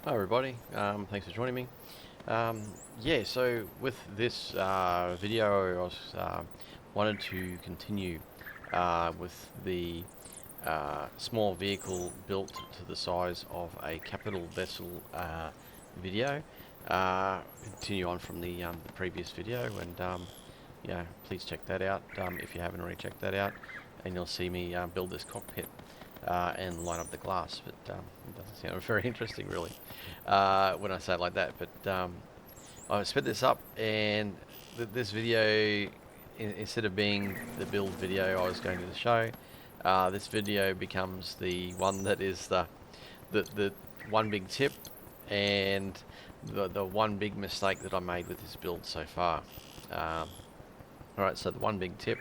Hi everybody, thanks for joining me. Yeah, so with this video, I was wanted to continue with the small vehicle built to the size of a capital vessel video. Continue on from the previous video, and yeah, please check that out if you haven't already checked that out, and you'll see me build this cockpit and line up the glass. But it doesn't sound very interesting, really, when I say it like that. But I sped this up, and this video, instead of being the build video I was going to show, this video becomes the one that is the one big tip and the one big mistake that I made with this build so far. Alright, so the one big tip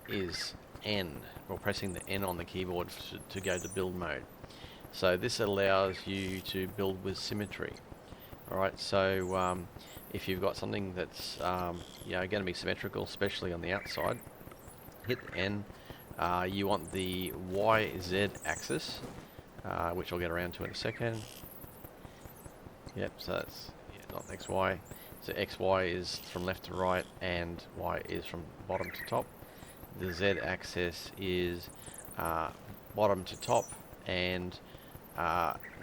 is N, or pressing the N on the keyboard to go to build mode. So this allows you to build with symmetry. Alright, so if you've got something that's going to be symmetrical, especially on the outside, hit the N. You want the YZ axis, which I'll get around to in a second. Yep, so that's not XY. So XY is from left to right, and Y is from bottom to top. The Z axis is bottom to top, and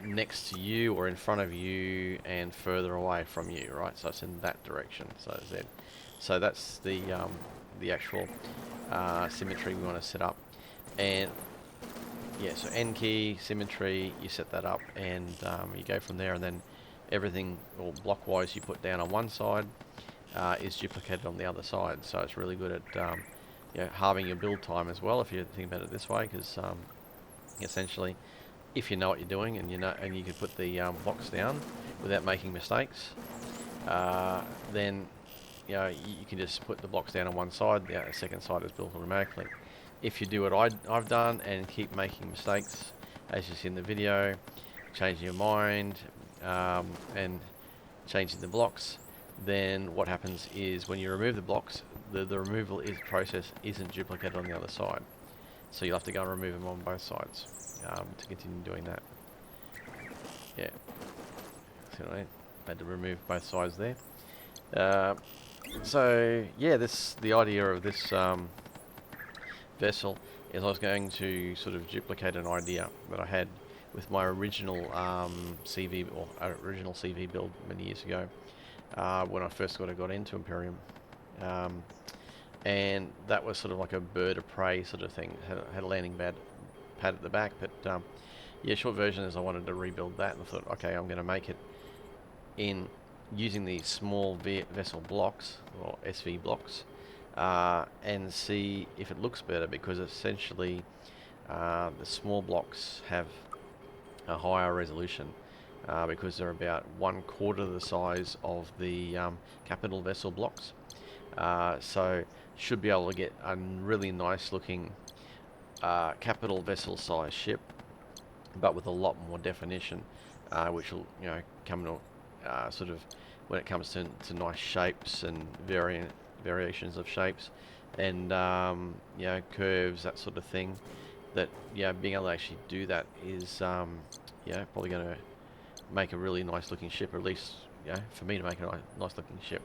next to you or in front of you and further away from you, right? So it's in that direction, so Z. So that's the actual symmetry we want to set up. And yeah, so N key, symmetry, you set that up, and you go from there, and then everything, or block-wise, you put down on one side is duplicated on the other side. So it's really good at halving your build time as well, if you think about it this way, because essentially, if you know what you're doing and you can put the blocks down without making mistakes, then you can just put the blocks down on one side. The second side is built automatically. If you do what I've done and keep making mistakes, as you see in the video, changing your mind and changing the blocks, then what happens is when you remove the blocks, the removal process isn't duplicated on the other side. So you'll have to go and remove them on both sides to continue doing that. Yeah. So I had to remove both sides there. So yeah, the idea of this vessel is I was going to sort of duplicate an idea that I had with my original CV or original CV build many years ago when I first got into EMPYRION. And that was sort of like a bird of prey sort of thing. Had a landing pad at the back, but yeah, short version is I wanted to rebuild that, and I thought, okay, I'm going to make it in using these small vessel blocks, or SV blocks, and see if it looks better, because essentially the small blocks have a higher resolution because they're about 1/4 the size of the capital vessel blocks. So should be able to get a really nice looking capital vessel size ship, but with a lot more definition, which will come to sort of when it comes to nice shapes and variations of shapes and curves, that sort of thing. That being able to actually do that is probably going to make a really nice looking ship, or at least for me to make a nice looking ship.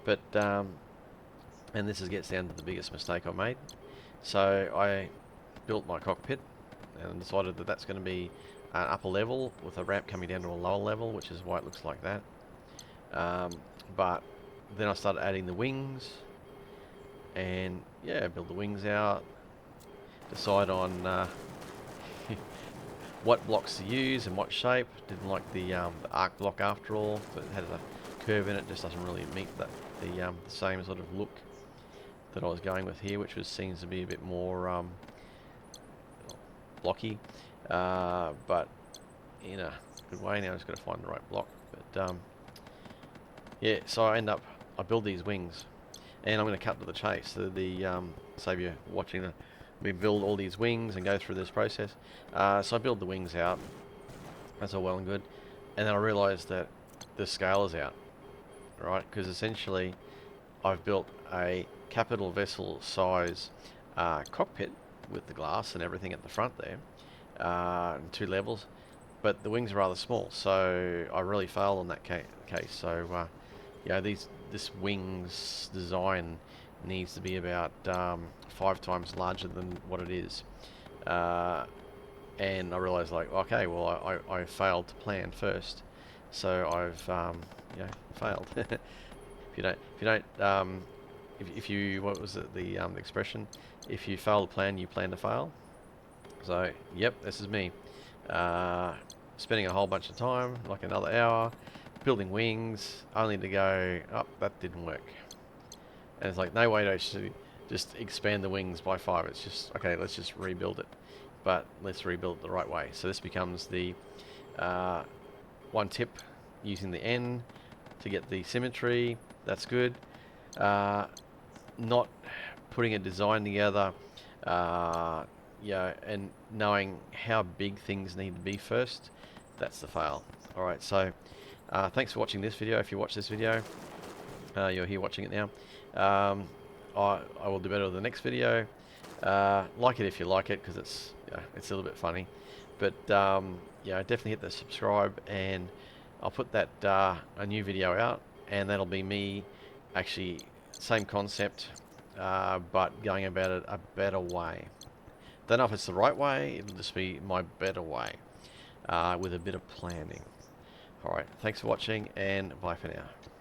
But and this gets down to the biggest mistake I made. So I built my cockpit and decided that that's going to be an upper level with a ramp coming down to a lower level, which is why it looks like that. But then I started adding the wings, and build the wings out, decide on what blocks to use and what shape. Didn't like the arc block after all, but it had a curve in it, just doesn't really meet the same sort of look that I was going with here, which seems to be a bit more blocky, but in a good way. Now I've just got to find the right block. But yeah, so I build these wings, and I'm going to cut to the chase. So save you watching me build all these wings and go through this process. So I build the wings out. That's all well and good, and then I realised that the scale is out, right? Because essentially, I've built a capital vessel size cockpit with the glass and everything at the front there, 2 levels, but the wings are rather small, so I really failed on that case. So yeah, this wings design needs to be about 5 times larger than what it is. And I realized, like, okay, well, I failed to plan first, so I've failed. If you what was it, the expression? If you fail to plan, you plan to fail. So yep, this is me. Spending a whole bunch of time, like another hour, building wings, only to go, oh, that didn't work. And it's like, no way to actually just expand the wings by 5. It's just, okay, let's just rebuild it. But let's rebuild it the right way. So this becomes the one tip, using the N to get the symmetry. That's good. Not putting a design together, and knowing how big things need to be first, that's the fail. Alright, so thanks for watching this video. If you watch this video, you're here watching it now. I will do better with the next video. Like it if you like it, because it's a little bit funny. But definitely hit the subscribe, and I'll put that a new video out, and that'll be me actually same concept, but going about it a better way. Don't know if it's the right way. It'll just be my better way, with a bit of planning. Alright, thanks for watching, and bye for now.